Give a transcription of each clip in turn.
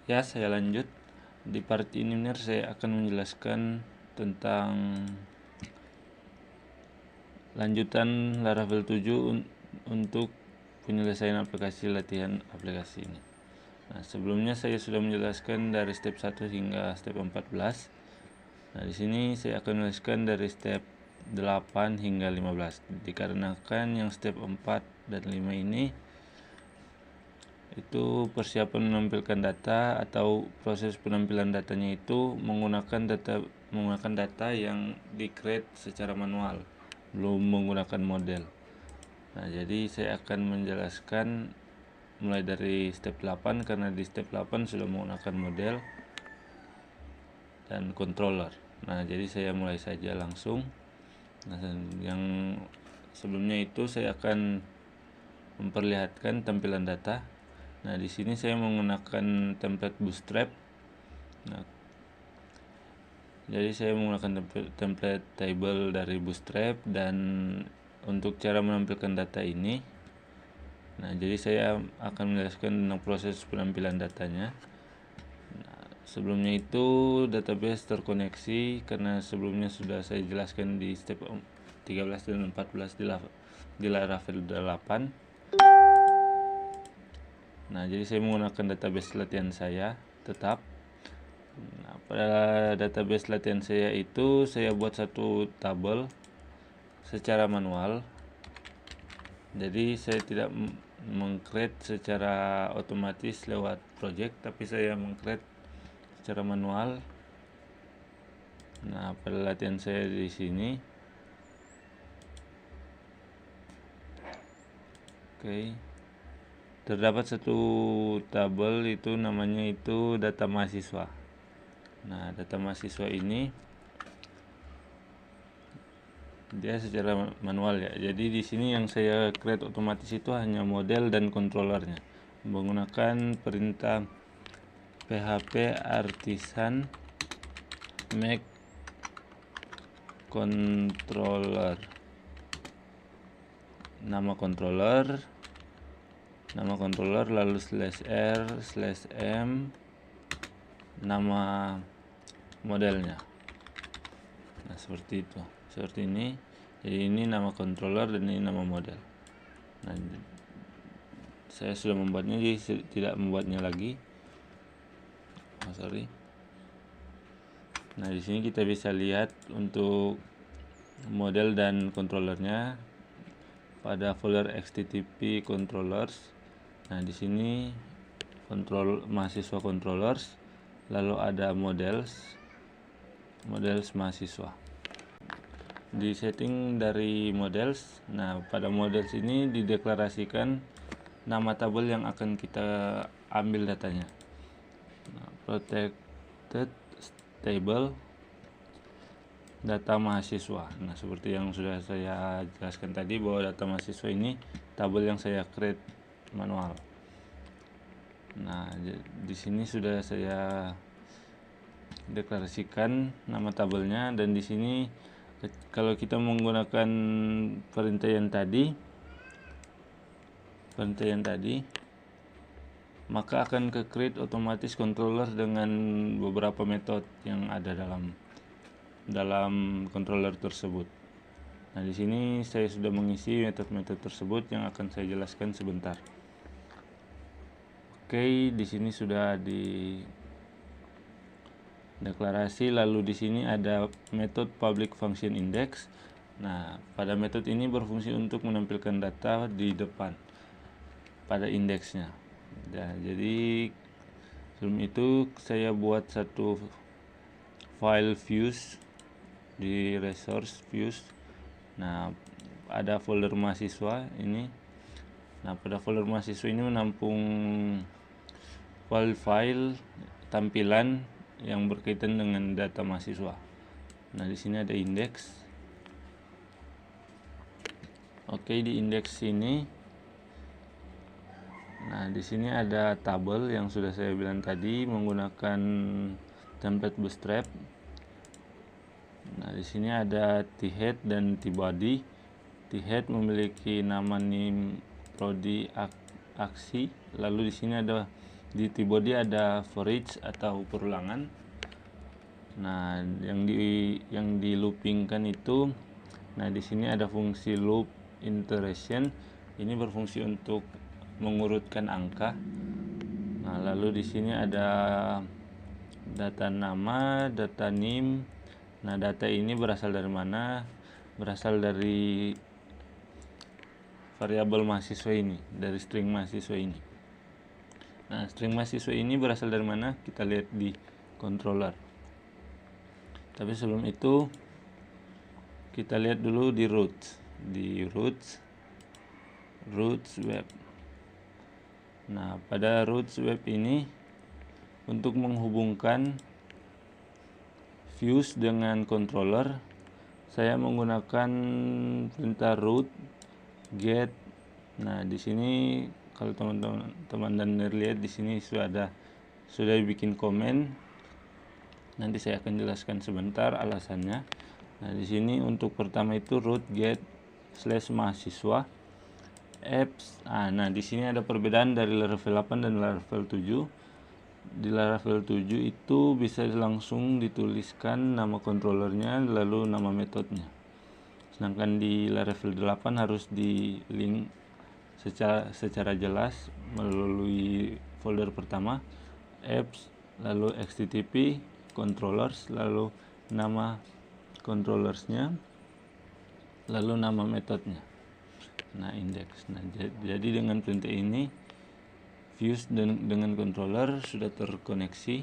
Ya, saya lanjut. Di part ini saya akan menjelaskan tentang lanjutan Laravel 7 untuk penyelesaian aplikasi latihan aplikasi ini. Nah, sebelumnya saya sudah menjelaskan dari step 1 hingga step 14. Nah, di sini saya akan menjelaskan dari step 8 hingga 15. Dikarenakan yang step 4 dan 5 ini itu persiapan menampilkan data atau proses penampilan datanya itu menggunakan data yang di-create secara manual, belum menggunakan model. Nah, jadi saya akan menjelaskan mulai dari step 8 karena di step 8 sudah menggunakan model dan controller. Nah, jadi saya mulai saja langsung. Nah, yang sebelumnya itu saya akan memperlihatkan tampilan data. Nah, di sini saya menggunakan template Bootstrap. Nah, jadi saya menggunakan template table dari Bootstrap, dan untuk cara menampilkan data ini, nah jadi saya akan menjelaskan tentang proses penampilan datanya. Nah, sebelumnya itu database terkoneksi karena sebelumnya sudah saya jelaskan di step 13 dan 14 di Laravel 8. Nah, jadi saya menggunakan database latihan saya tetap. Nah, pada database latihan saya itu saya buat satu tabel secara manual. Jadi saya tidak meng-create secara otomatis lewat project, tapi saya meng-create secara manual. Nah, pada latihan saya di sini. Oke. Terdapat satu tabel itu namanya itu data mahasiswa. Nah, data mahasiswa ini dia secara manual ya. Jadi di sini yang saya create otomatis itu hanya model dan controllernya menggunakan perintah php artisan make controller. Nama controller lalu /r/m nama modelnya. Nah, seperti itu. Seperti ini. Jadi ini nama controller dan ini nama model. Nah, saya sudah membuatnya, jadi tidak membuatnya lagi. Nah, di sini kita bisa lihat untuk model dan controllernya pada folder xttp controllers. Nah, di sini mahasiswa controllers, lalu ada models mahasiswa. Di setting dari models, nah pada models ini dideklarasikan nama tabel yang akan kita ambil datanya. Nah, protected table data mahasiswa. Nah, seperti yang sudah saya jelaskan tadi bahwa data mahasiswa ini tabel yang saya create manual. Nah, di sini sudah saya deklarasikan nama tabelnya, dan di sini kalau kita menggunakan perintah yang tadi maka akan ke create otomatis controller dengan beberapa metode yang ada dalam controller tersebut. Nah, di sini saya sudah mengisi metode-metode tersebut yang akan saya jelaskan sebentar. Oke, di sini sudah di deklarasi, lalu di sini ada metode public function index. Nah, pada metode ini berfungsi untuk menampilkan data di depan pada indeksnya. Nah, jadi sebelum itu saya buat satu file views di resource views. Nah, ada folder mahasiswa ini. Nah, pada folder mahasiswa ini menampung file tampilan yang berkaitan dengan data mahasiswa. Nah, di sini ada indeks. Oke, di indeks ini, nah di sini ada tabel yang sudah saya bilang tadi menggunakan template Bootstrap. Nah, di sini ada t-head dan t-body. T-head memiliki nama nim prodi aksi, lalu di sini ada Di T-body ada for each atau perulangan. Nah, yang di loopingkan itu, nah di sini ada fungsi loop iteration. Ini berfungsi untuk mengurutkan angka. Nah, lalu di sini ada data nama, data name. Nah, data ini berasal dari mana? Berasal dari variabel mahasiswa ini, dari string mahasiswa ini. Nah, string mahasiswa ini berasal dari mana? Kita lihat di controller. Tapi sebelum itu kita lihat dulu di roots. Di roots web. Nah, pada roots web ini untuk menghubungkan views dengan controller, saya menggunakan perintah root get. Nah, di sini kalau teman-teman dan lihat di sini sudah dibikin komen. Nanti saya akan jelaskan sebentar alasannya. Nah, di sini untuk pertama itu root get / mahasiswa apps. Nah, di sini ada perbedaan dari Laravel 8 dan Laravel 7. Di Laravel 7 itu bisa langsung dituliskan nama controllernya lalu nama metodenya. Sedangkan di Laravel 8 harus di link secara jelas melalui folder pertama apps, lalu http controllers, lalu nama controllersnya, lalu nama metodenya. Nah, index. Nah, jadi dengan perintah ini views dengan controller sudah terkoneksi.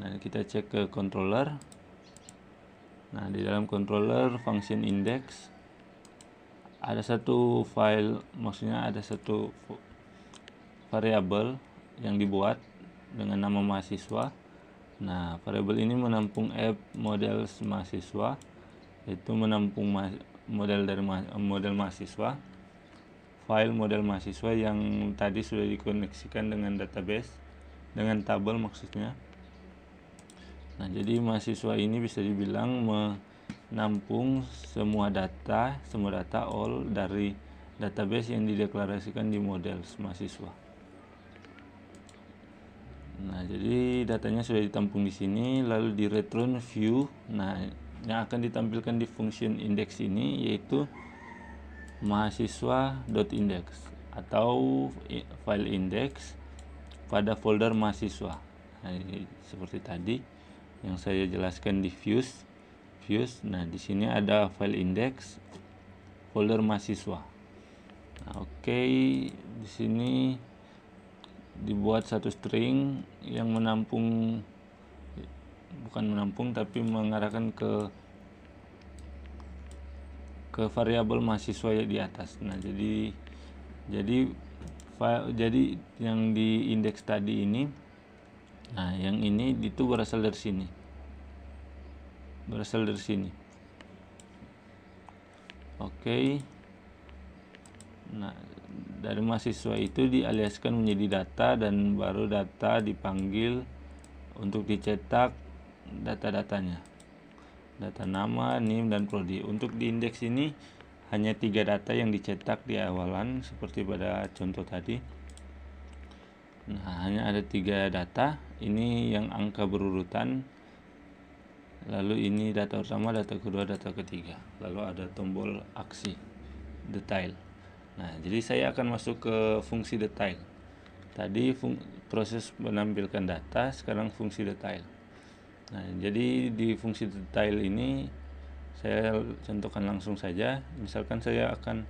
Nah, kita cek ke controller. Nah, di dalam controller function index ada satu file, maksudnya ada satu variabel yang dibuat dengan nama mahasiswa. Nah, variabel ini menampung app model mahasiswa, yaitu menampung model mahasiswa, file model mahasiswa yang tadi sudah dikoneksikan dengan database, dengan tabel maksudnya. Nah, jadi mahasiswa ini bisa dibilang menampung semua data all dari database yang dideklarasikan di model mahasiswa. Nah, jadi datanya sudah ditampung di sini, lalu di return view. Nah, yang akan ditampilkan di function index ini yaitu mahasiswa.index atau file index pada folder mahasiswa. Nah, ini seperti tadi yang saya jelaskan di views. Nah, di sini ada file index folder mahasiswa. Nah, oke, di sini dibuat satu string yang bukan menampung tapi mengarahkan ke variabel mahasiswa di atas. Nah, jadi yang di indeks tadi ini, nah yang ini itu berasal dari sini. Oke. Nah, dari mahasiswa itu dialiaskan menjadi data dan baru data dipanggil untuk dicetak data-datanya. Data nama, NIM, dan prodi. Untuk di indeks ini hanya 3 data yang dicetak di awalan seperti pada contoh tadi. Nah, hanya ada 3 data. Ini yang angka berurutan. Lalu ini data pertama, data kedua, data ketiga. Lalu ada tombol aksi detail. Nah, jadi saya akan masuk ke fungsi detail. Tadi proses menampilkan data, sekarang fungsi detail. Nah, jadi di fungsi detail ini saya contohkan langsung saja. Misalkan saya akan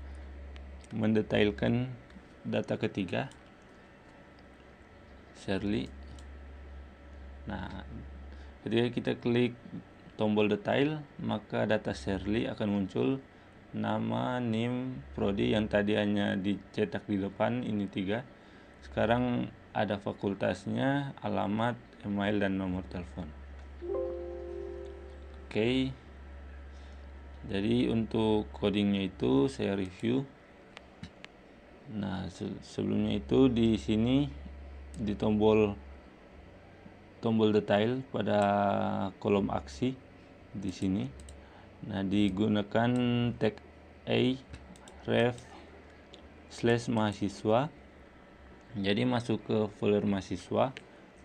mendetailkan data ketiga, Shirley. Nah, ketika kita klik tombol detail, maka data Shirley akan muncul. Nama, NIM, prodi yang tadi hanya dicetak di depan, ini 3. Sekarang ada fakultasnya, alamat, email, dan nomor telepon. Oke. Jadi untuk codingnya itu saya review. Nah, sebelumnya itu di sini di tombol detail pada kolom aksi di sini. Nah, digunakan tag a ref /mahasiswa. Jadi masuk ke folder mahasiswa,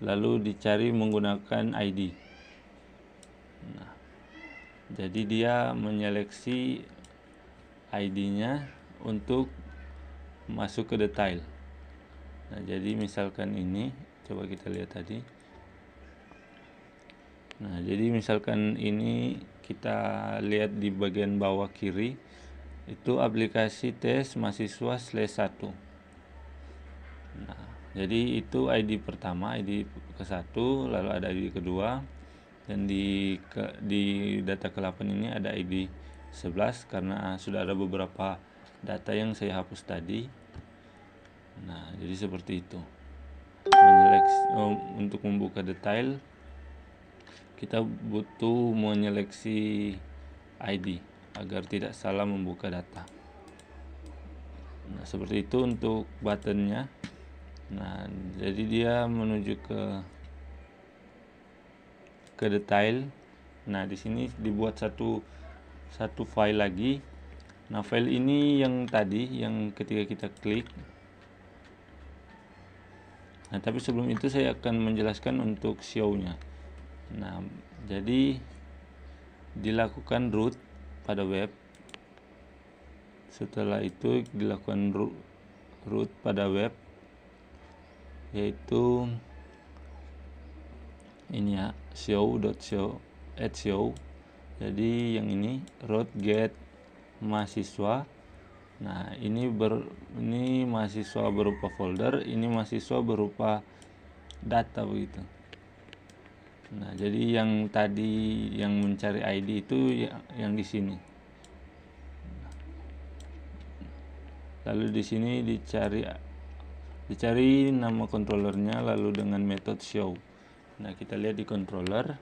lalu dicari menggunakan ID. Nah, jadi dia menyeleksi ID-nya untuk masuk ke detail. Nah, jadi misalkan ini, coba kita lihat tadi. Nah, jadi misalkan ini kita lihat di bagian bawah kiri, itu aplikasi tes mahasiswa /1. Nah, jadi itu ID pertama, ID ke-1, lalu ada ID kedua, dan di data ke-8 ini ada ID 11 karena sudah ada beberapa data yang saya hapus tadi. Nah, jadi seperti itu. Untuk membuka detail, kita butuh menyeleksi ID agar tidak salah membuka data. Nah, seperti itu untuk buttonnya. Nah, jadi dia menuju ke detail. Nah, di sini dibuat satu file lagi. Nah, file ini yang tadi, yang ketika kita klik. Nah, tapi sebelum itu saya akan menjelaskan untuk show-nya. Nah, jadi dilakukan root pada web. Setelah itu dilakukan root pada web, yaitu ini ya, show. Jadi yang ini root get mahasiswa. Nah, ini mahasiswa berupa folder, ini mahasiswa berupa data begitu. Nah, jadi yang tadi yang mencari ID itu yang di sini. Lalu di sini dicari nama controllernya, lalu dengan metode show. Nah, kita lihat di controller.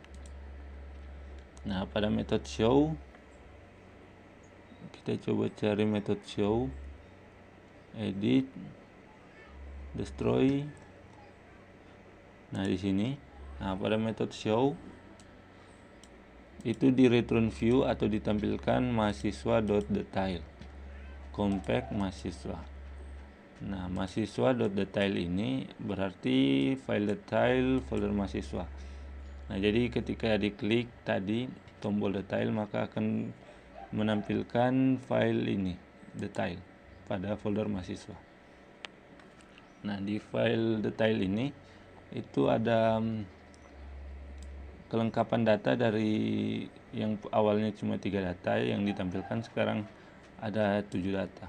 Nah, pada metode show kita coba cari metode show, edit, destroy. Nah, di sini. Nah, pada metode show itu di return view atau ditampilkan mahasiswa.detail compact mahasiswa. Nah, mahasiswa.detail ini berarti file detail folder mahasiswa. Nah, jadi ketika diklik tadi tombol detail, maka akan menampilkan file ini detail pada folder mahasiswa. Nah, di file detail ini itu ada kelengkapan data dari yang awalnya cuma 3 data yang ditampilkan, sekarang ada 7 data.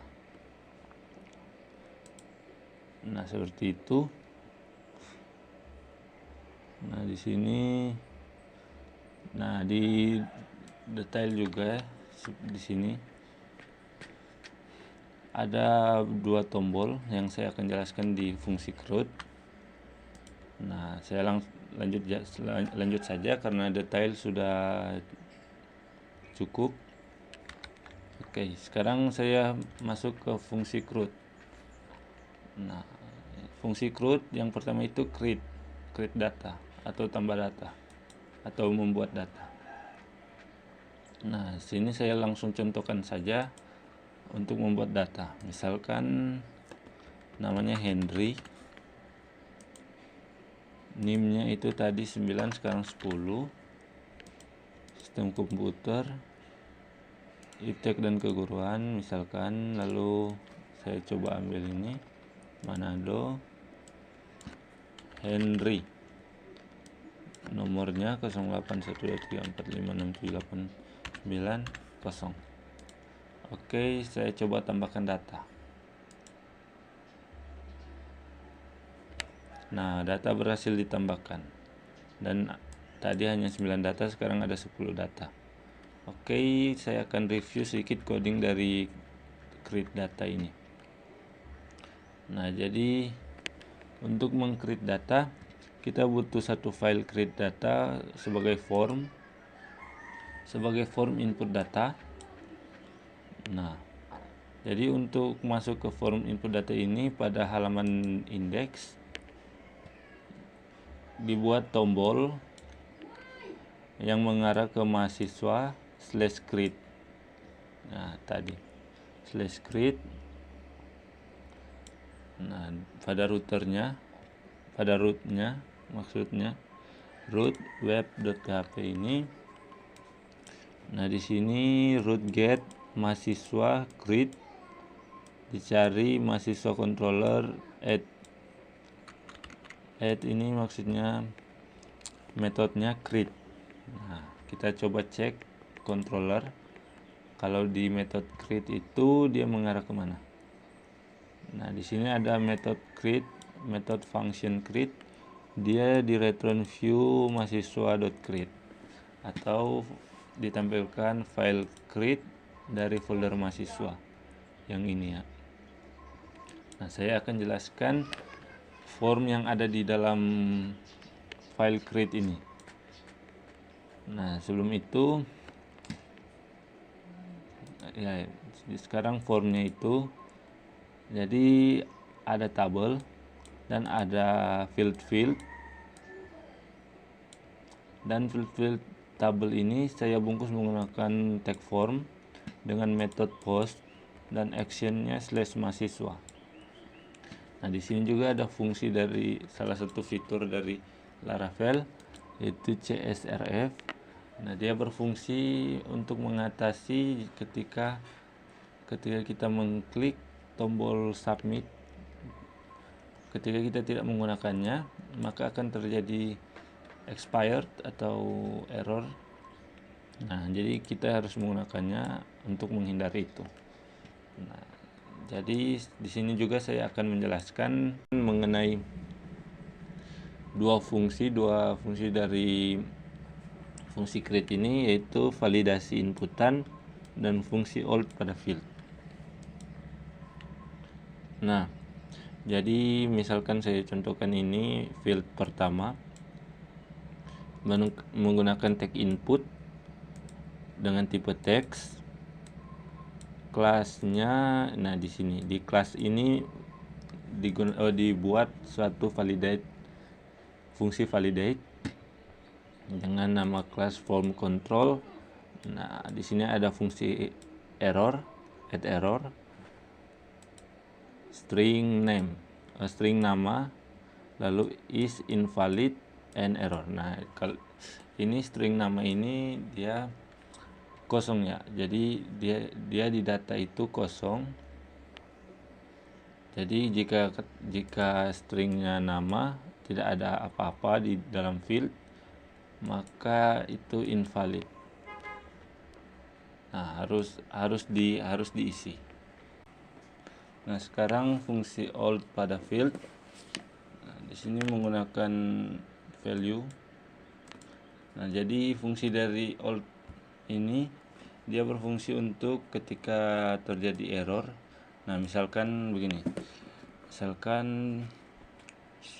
Nah, seperti itu. Nah, di sini, nah di detail juga di sini ada 2 tombol yang saya akan jelaskan di fungsi CRUD. Nah, saya lanjut saja karena detail sudah cukup. Oke, sekarang saya masuk ke fungsi CRUD. Nah, fungsi CRUD yang pertama itu create data atau tambah data atau membuat data. Nah, sini saya langsung contohkan saja untuk membuat data. Misalkan namanya Henry, NIM-nya itu tadi 9, sekarang 10. Sistem komputer, iptek dan keguruan misalkan. Lalu saya coba ambil ini, Manado, Henry, nomornya 081234567890. Oke, saya coba tambahkan data. Nah, data berhasil ditambahkan, dan tadi hanya 9 data, sekarang ada 10 data. Oke, saya akan review sedikit coding dari create data ini. Nah, jadi untuk meng-create data kita butuh satu file create data sebagai form input data. Nah, jadi untuk masuk ke form input data ini, pada halaman index dibuat tombol yang mengarah ke mahasiswa /create. Nah, tadi /create. Nah, pada rootnya maksudnya root web.php ini. Nah, di sini root get mahasiswa create, dicari mahasiswa controller add ini maksudnya metodenya create. Nah, kita coba cek controller. Kalau di metode create itu dia mengarah kemana? Nah, di sini ada metode create, metode function create. Dia di return view mahasiswa.create atau ditampilkan file create dari folder mahasiswa yang ini ya. Nah, saya akan jelaskan form yang ada di dalam file create ini. Nah, sebelum itu ya, sekarang formnya itu jadi ada tabel dan ada field dan field tabel ini saya bungkus menggunakan tag form dengan metode post dan actionnya /mahasiswa. Nah, di sini juga ada fungsi dari salah satu fitur dari Laravel yaitu CSRF. Nah, dia berfungsi untuk mengatasi ketika kita mengklik tombol submit. Ketika kita tidak menggunakannya, maka akan terjadi expired atau error. Nah, jadi kita harus menggunakannya untuk menghindari itu. Nah, jadi di sini juga saya akan menjelaskan mengenai dua fungsi dari fungsi create ini, yaitu validasi inputan dan fungsi old pada field. Nah, jadi misalkan saya contohkan ini field pertama menggunakan tag input dengan tipe text, kelasnya. Nah, di sini di kelas ini dibuat suatu fungsi validate dengan nama kelas form control. Nah, di sini ada fungsi add error, string nama, lalu is invalid and error. Nah, kalau ini string nama ini dia kosong ya, jadi dia di data itu kosong. Jadi jika stringnya nama tidak ada apa-apa di dalam field, maka itu invalid. Nah, harus diisi. Nah, sekarang fungsi old pada field. Nah, di sini menggunakan value. Nah, jadi fungsi dari old ini dia berfungsi untuk ketika terjadi error. Nah, misalkan begini. Misalkan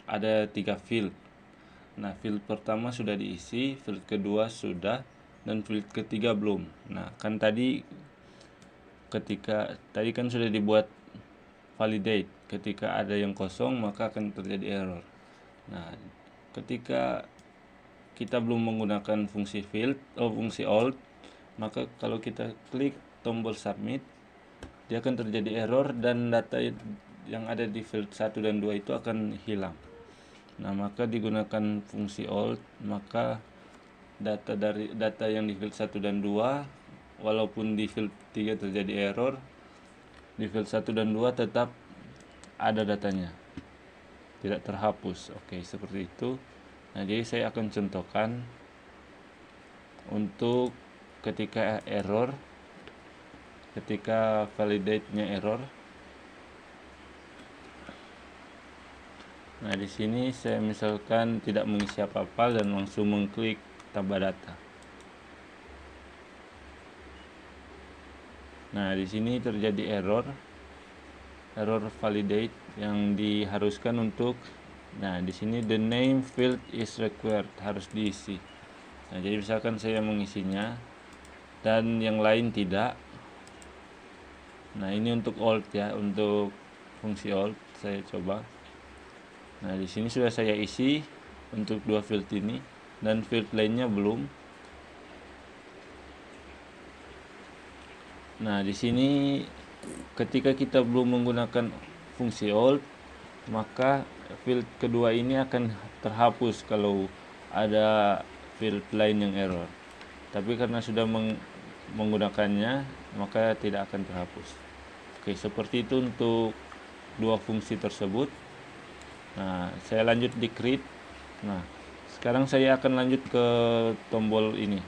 ada 3 field. Nah, field pertama sudah diisi, field kedua sudah, dan field ketiga belum. Nah, kan tadi kan sudah dibuat validate. Ketika ada yang kosong maka akan terjadi error. Nah, ketika kita belum menggunakan fungsi fungsi old, maka kalau kita klik tombol submit, dia akan terjadi error dan data yang ada di field 1 dan 2 itu akan hilang. Nah, maka digunakan fungsi old, maka data yang di field 1 dan 2, walaupun di field 3 terjadi error, di field 1 dan 2 tetap ada datanya, tidak terhapus. Oke, seperti itu. Nah, jadi saya akan contohkan untuk ketika validate-nya error. Nah, di sini saya misalkan tidak mengisi apa-apa dan langsung mengklik tambah data. Nah, di sini terjadi error validate yang diharuskan untuk. Nah, di sini the name field is required, harus diisi. Nah, jadi misalkan saya mengisinya dan yang lain tidak. Nah, ini untuk old ya, untuk fungsi old saya coba. Nah, di sini sudah saya isi untuk 2 field ini dan field lainnya belum. Nah, di sini ketika kita belum menggunakan fungsi old, maka field kedua ini akan terhapus kalau ada field lain yang error. Tapi karena sudah menggunakannya, maka tidak akan terhapus. Oke, seperti itu untuk dua fungsi tersebut. Nah, saya lanjut di create. Nah, sekarang saya akan lanjut ke tombol ini,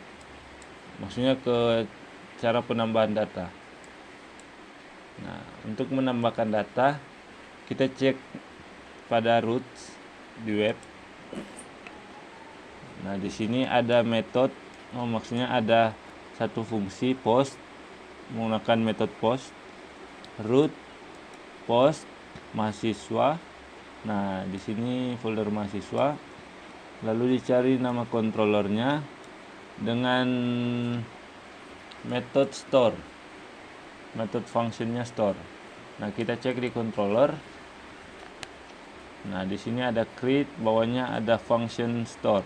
maksudnya ke cara penambahan data. Nah, untuk menambahkan data, kita cek pada roots di web. Nah, di sini ada metode, maksudnya ada satu fungsi post menggunakan metode post, root post mahasiswa. Nah, di sini folder mahasiswa, lalu dicari nama controllernya dengan metode store, metode functionnya store. Nah, kita cek di controller. Nah, di sini ada create, bawahnya ada function store.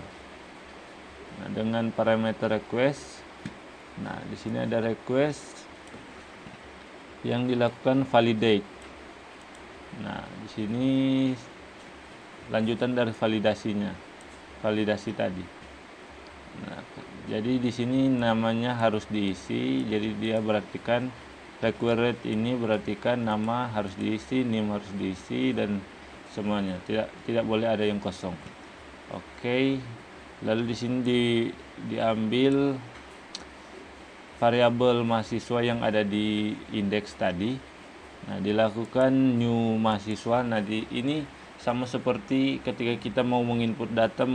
Nah, dengan parameter request. Nah, di sini ada request yang dilakukan validate. Nah, di sini lanjutan dari validasi tadi. Nah, jadi di sini namanya harus diisi. Jadi dia berartikan required ini berartikan nama harus diisi, name harus diisi, dan semuanya. Tidak boleh ada yang kosong. Oke. Lalu di sini diambil variabel mahasiswa yang ada di indeks tadi. Nah, dilakukan new mahasiswa. Nah, ini sama seperti ketika kita mau menginput data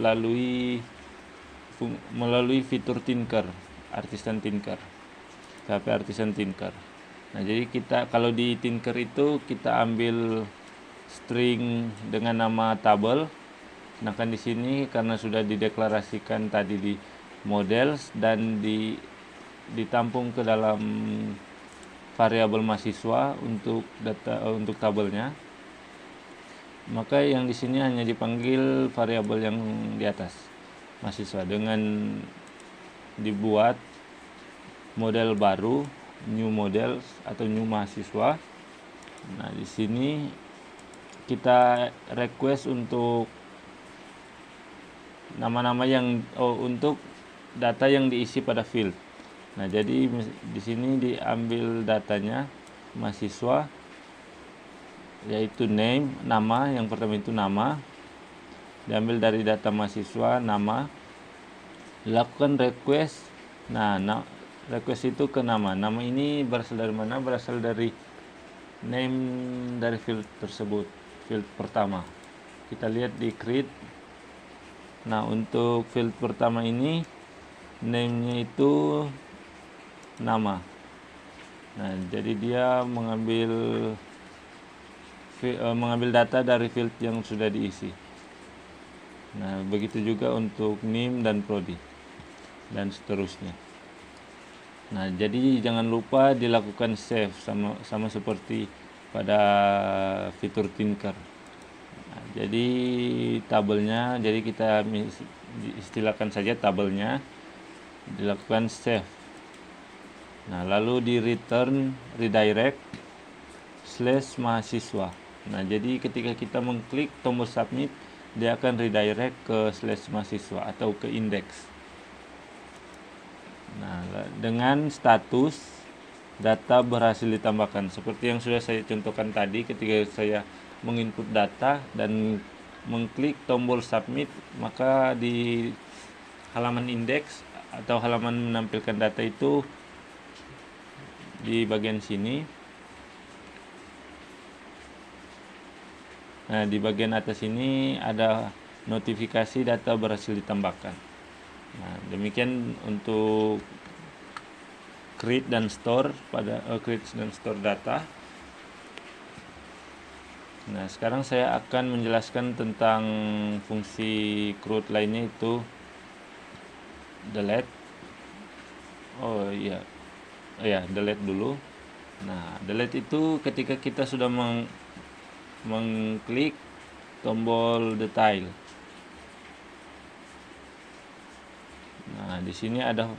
melalui fitur Tinker, Artisan Tinker, PHP Artisan Tinker. Nah, jadi kita kalau di Tinker itu kita ambil string dengan nama tabel. Sedangkan di sini karena sudah dideklarasikan tadi di models dan ditampung ke dalam variabel mahasiswa untuk data untuk tabelnya, maka yang di sini hanya dipanggil variabel yang di atas mahasiswa dengan dibuat model baru, new models atau new mahasiswa. Nah, di sini kita request untuk nama-nama yang untuk data yang diisi pada field. Nah, jadi di sini diambil datanya mahasiswa, yaitu name, nama. Yang pertama itu nama, diambil dari data mahasiswa, nama, dilakukan request. Nah, request itu ke nama. Nama ini berasal dari mana? Berasal dari name dari field tersebut, field pertama. Kita lihat di create. Nah, untuk field pertama ini name-nya itu nama. Nah, jadi dia mengambil data dari field yang sudah diisi. Nah, begitu juga untuk NIM dan prodi dan seterusnya. Nah, jadi jangan lupa dilakukan save sama seperti pada fitur Tinker. Nah, jadi tabelnya, jadi kita istilahkan saja tabelnya, dilakukan save. Nah, lalu di return redirect /mahasiswa. Nah, jadi ketika kita mengklik tombol submit, dia akan redirect ke /mahasiswa atau ke indeks. Nah, dengan status data berhasil ditambahkan, seperti yang sudah saya contohkan tadi. Ketika saya menginput data dan mengklik tombol submit, maka di halaman indeks atau halaman menampilkan data itu di bagian sini. Nah, di bagian atas ini ada notifikasi data berhasil ditambahkan. Nah, demikian untuk create dan store data. Nah, sekarang saya akan menjelaskan tentang fungsi create lainnya, itu delete. Delete dulu. Nah, delete itu ketika kita sudah mengklik tombol detail. Nah, di sini ada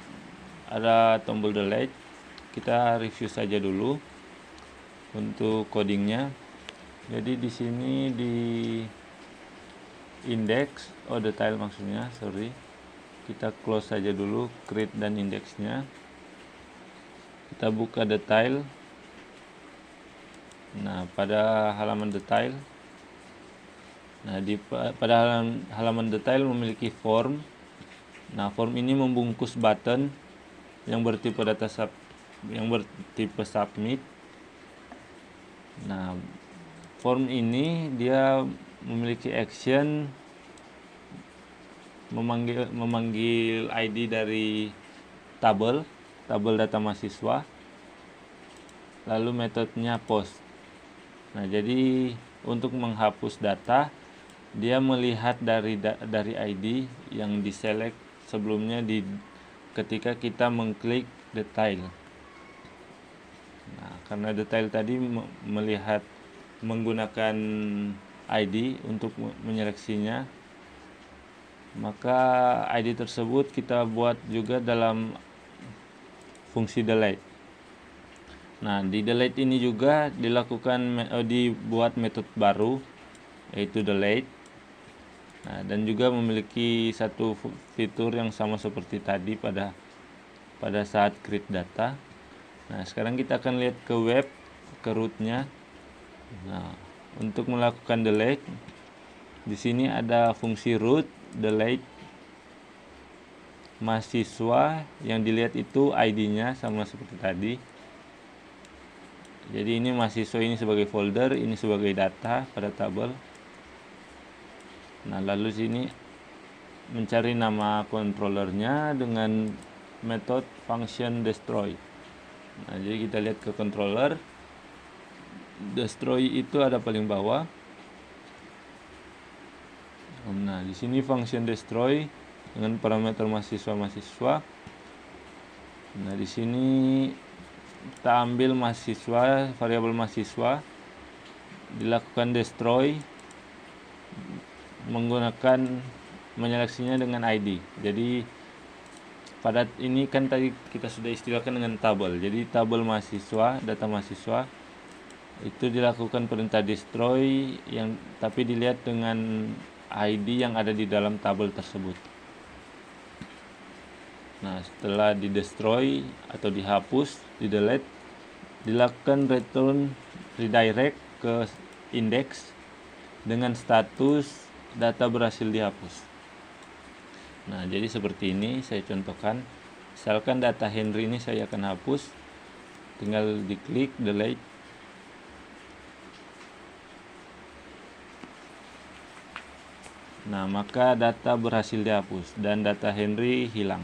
tombol delete. Kita review saja dulu untuk codingnya. Jadi di sini di index, detail maksudnya, sorry. Kita close saja dulu create dan indeksnya. Kita buka detail. Nah, pada halaman detail. Nah, pada halaman detail memiliki form. Nah, form ini membungkus button yang bertipe submit. Nah, form ini dia memiliki action memanggil ID dari tabel data mahasiswa, lalu metodenya post. Nah, jadi untuk menghapus data, dia melihat dari ID yang diselect sebelumnya ketika kita mengklik detail. Nah, karena detail tadi melihat menggunakan ID untuk menyeleksinya, maka ID tersebut kita buat juga dalam fungsi delete. Nah, di delete ini juga dibuat metode baru, yaitu delete. Nah, dan juga memiliki satu fitur yang sama seperti tadi pada saat create data. Nah, sekarang kita akan lihat ke web, ke rootnya. Nah, untuk melakukan delete, di sini ada fungsi root delete mahasiswa. Yang dilihat itu ID-nya sama seperti tadi. Jadi ini mahasiswa ini sebagai folder, ini sebagai data pada tabel. Nah, lalu sini mencari nama controllernya dengan metode function destroy. Nah, jadi kita lihat ke controller. Destroy itu ada paling bawah. Nah, di sini function destroy dengan parameter mahasiswa. Nah, di sini kita ambil mahasiswa, variabel mahasiswa, dilakukan destroy menggunakan menyeleksinya dengan ID. Jadi pada ini kan tadi kita sudah istilahkan dengan tabel. Jadi tabel mahasiswa, data mahasiswa itu dilakukan perintah destroy tapi dilihat dengan ID yang ada di dalam tabel tersebut. Nah, setelah di destroy atau dihapus, di delete, dilakukan redirect ke index dengan status data berhasil dihapus. Nah, jadi seperti ini saya contohkan. Misalkan data Henry ini saya akan hapus, tinggal diklik delete. Nah, maka data berhasil dihapus dan data Henry hilang.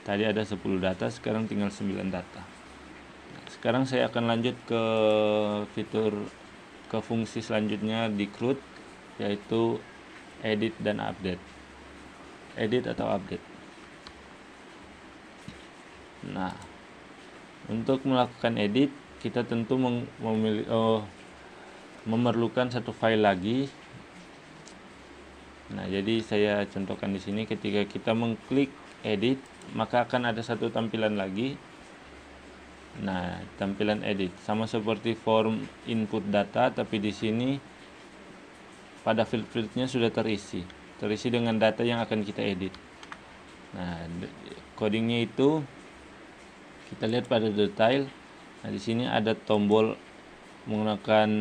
Tadi ada 10 data, sekarang tinggal 9 data. Nah, sekarang saya akan lanjut ke fungsi selanjutnya di CRUD, yaitu edit dan update. Edit atau update. Nah, untuk melakukan edit, kita tentu memerlukan satu file lagi. Nah, jadi saya contohkan di sini, ketika kita mengklik edit, maka akan ada satu tampilan lagi. Nah, tampilan edit sama seperti form input data, tapi di sini pada field-fieldnya sudah terisi dengan data yang akan kita edit. Nah, codingnya itu kita lihat pada detail. Nah, di sini ada tombol menggunakan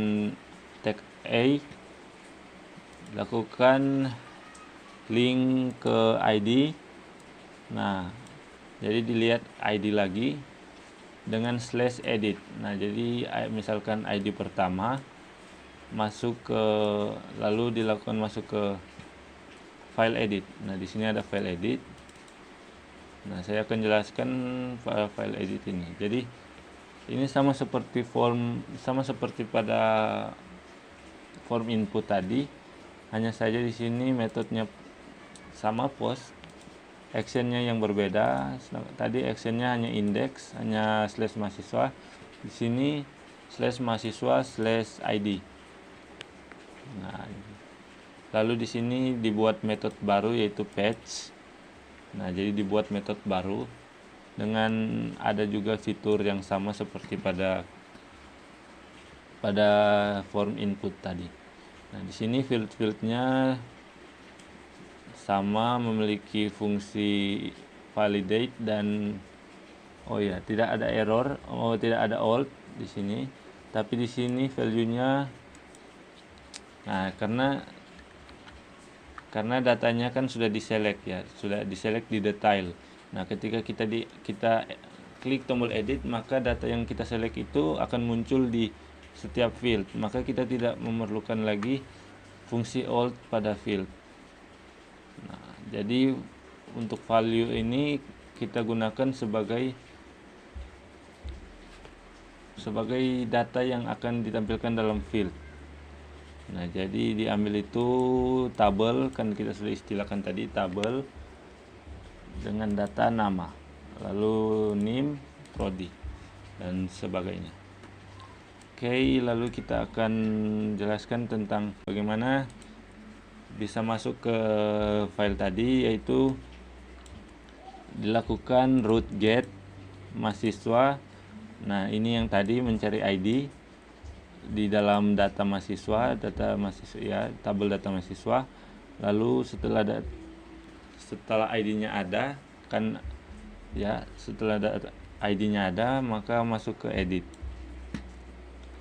tag A, lakukan link ke ID. Nah, jadi dilihat ID lagi dengan /edit. Nah, jadi misalkan ID pertama lalu dilakukan masuk ke file edit. Nah, di sini ada file edit. Nah, saya akan jelaskan file edit ini. Jadi ini sama seperti pada form input tadi, hanya saja di sini metodenya sama, post. Actionnya yang berbeda. Tadi actionnya hanya index, hanya /mahasiswa. Di sini /mahasiswa/id. Nah, lalu di sini dibuat metode baru yaitu patch. Nah, jadi dibuat metode baru dengan ada juga fitur yang sama seperti pada pada form input tadi. Nah, di sini field-fieldnya sama, memiliki fungsi validate dan tidak ada error, tidak ada alt di sini. Tapi di sini value-nya, nah karena datanya kan sudah diselect ya, sudah diselect di detail. Nah, ketika kita klik tombol edit, maka data yang kita select itu akan muncul di setiap field. Maka kita tidak memerlukan lagi fungsi alt pada field. Nah, jadi untuk value ini kita gunakan sebagai data yang akan ditampilkan dalam field. Nah, jadi diambil itu tabel, kan kita sudah istilahkan tadi tabel dengan data nama, lalu name, prodi, dan sebagainya. Oke, lalu kita akan jelaskan tentang bagaimana bisa masuk ke file tadi, yaitu dilakukan root get mahasiswa. Nah, ini yang tadi mencari ID di dalam data mahasiswa ya, tabel data mahasiswa. Lalu setelah ID-nya ada kan ya, setelah ID-nya ada, maka masuk ke edit,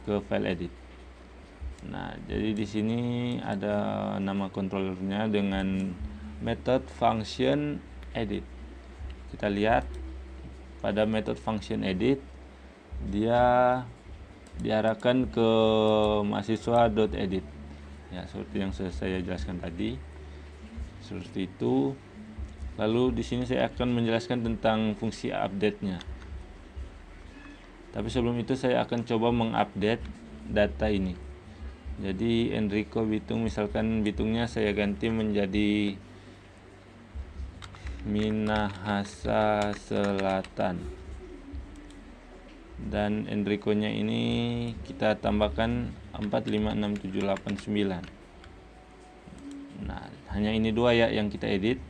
ke file edit. Nah, jadi di sini ada nama controllernya dengan method function edit. Kita lihat pada method function edit, dia diarahkan ke mahasiswa.edit ya, seperti yang saya jelaskan tadi, seperti itu. Lalu di sini saya akan menjelaskan tentang fungsi update-nya. Tapi sebelum itu saya akan coba mengupdate data ini. Jadi Enrico Bitung, misalkan Bitungnya saya ganti menjadi Minahasa Selatan, dan Enrico-nya ini kita tambahkan 456789. Nah, hanya ini dua ya yang kita edit,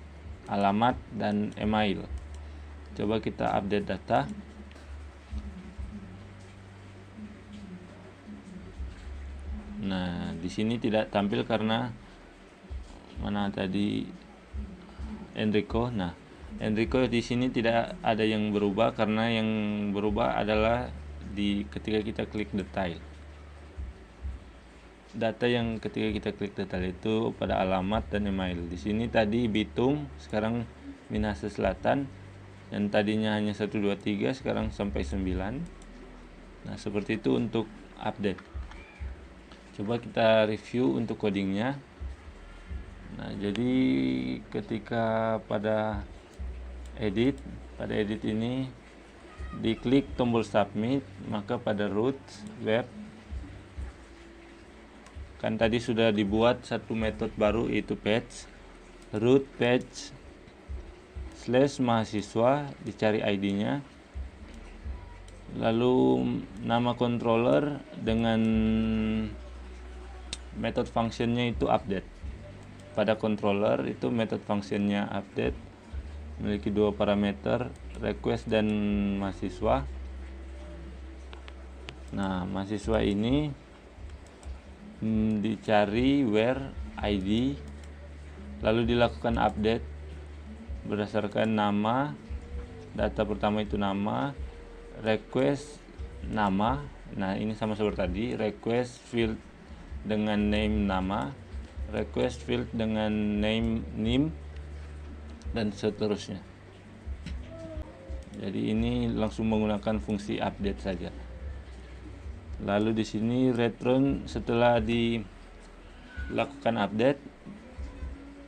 alamat dan email. Coba kita update data. Nah, di sini tidak tampil karena mana tadi Enrico. Nah, Enrico di sini tidak ada yang berubah, karena yang berubah adalah ketika kita klik detail. Data yang ketika kita klik detail itu pada alamat dan email. Di sini tadi Bitung, sekarang Minahasa Selatan, dan tadinya hanya 1 2 3 sekarang sampai 9. Nah, seperti itu untuk update. Coba kita review untuk codingnya. Nah, jadi ketika pada edit ini diklik tombol submit, maka pada root web kan tadi sudah dibuat satu metode baru, yaitu page, root page / mahasiswa, dicari ID-nya, lalu nama controller dengan method functionnya itu update. Pada controller itu method functionnya update, memiliki dua parameter, request dan mahasiswa. Nah, mahasiswa ini dicari where ID, lalu dilakukan update berdasarkan nama. Data pertama itu nama, request nama. Nah, ini sama seperti tadi, request field dengan name nama, request field dengan name, dan seterusnya. Jadi ini langsung menggunakan fungsi update saja. Lalu di sini return setelah dilakukan update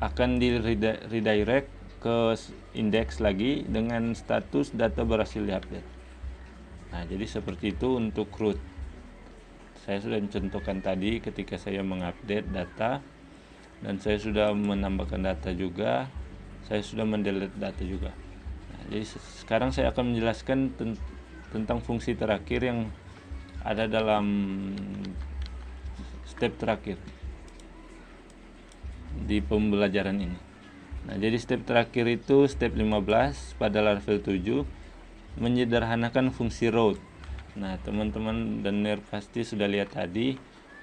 akan di redirect ke index lagi dengan status data berhasil diupdate. Nah, jadi seperti itu untuk root. Saya sudah mencontohkan tadi ketika saya mengupdate data, dan saya sudah menambahkan data juga, saya sudah mendelete data juga. Nah, jadi sekarang saya akan menjelaskan tentang fungsi terakhir yang ada dalam step terakhir di pembelajaran ini. Nah, jadi step terakhir itu step 15 pada level 7, menyederhanakan fungsi route. Nah, teman-teman dan Nir pasti sudah lihat tadi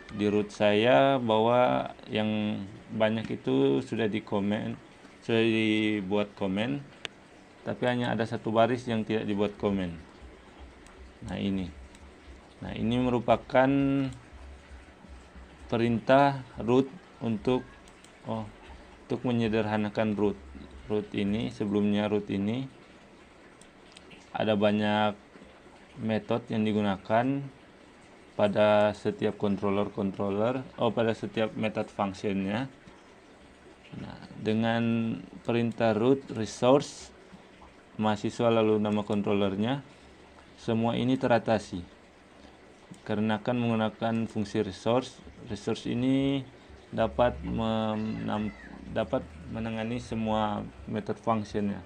di root saya bahwa yang banyak itu sudah dibuat komen, tapi hanya ada satu baris yang tidak dibuat komen. Nah, ini merupakan perintah root untuk menyederhanakan root. Sebelumnya root ini ada banyak metode yang digunakan pada setiap pada setiap method functionnya. Nah, dengan perintah root resource mahasiswa lalu nama controllernya, semua ini teratasi karena akan menggunakan fungsi resource. Resource ini dapat menangani semua method functionnya,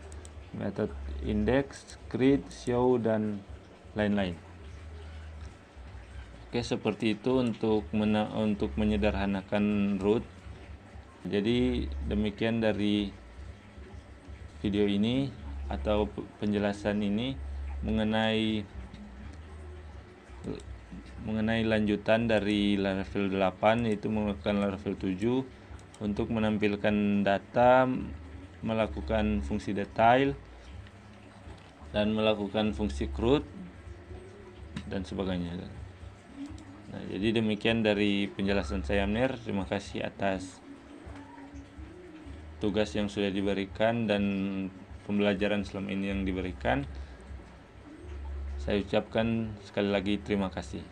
method index, create, show, dan lain-lain. Oke, seperti itu untuk menyederhanakan root. Jadi demikian dari video ini atau penjelasan ini mengenai lanjutan dari level 8, yaitu menggunakan level 7 untuk menampilkan data, melakukan fungsi detail, dan melakukan fungsi CRUD dan sebagainya. Nah, jadi demikian dari penjelasan saya, Amner. Terima kasih atas tugas yang sudah diberikan dan pembelajaran selama ini yang diberikan. Saya ucapkan sekali lagi terima kasih.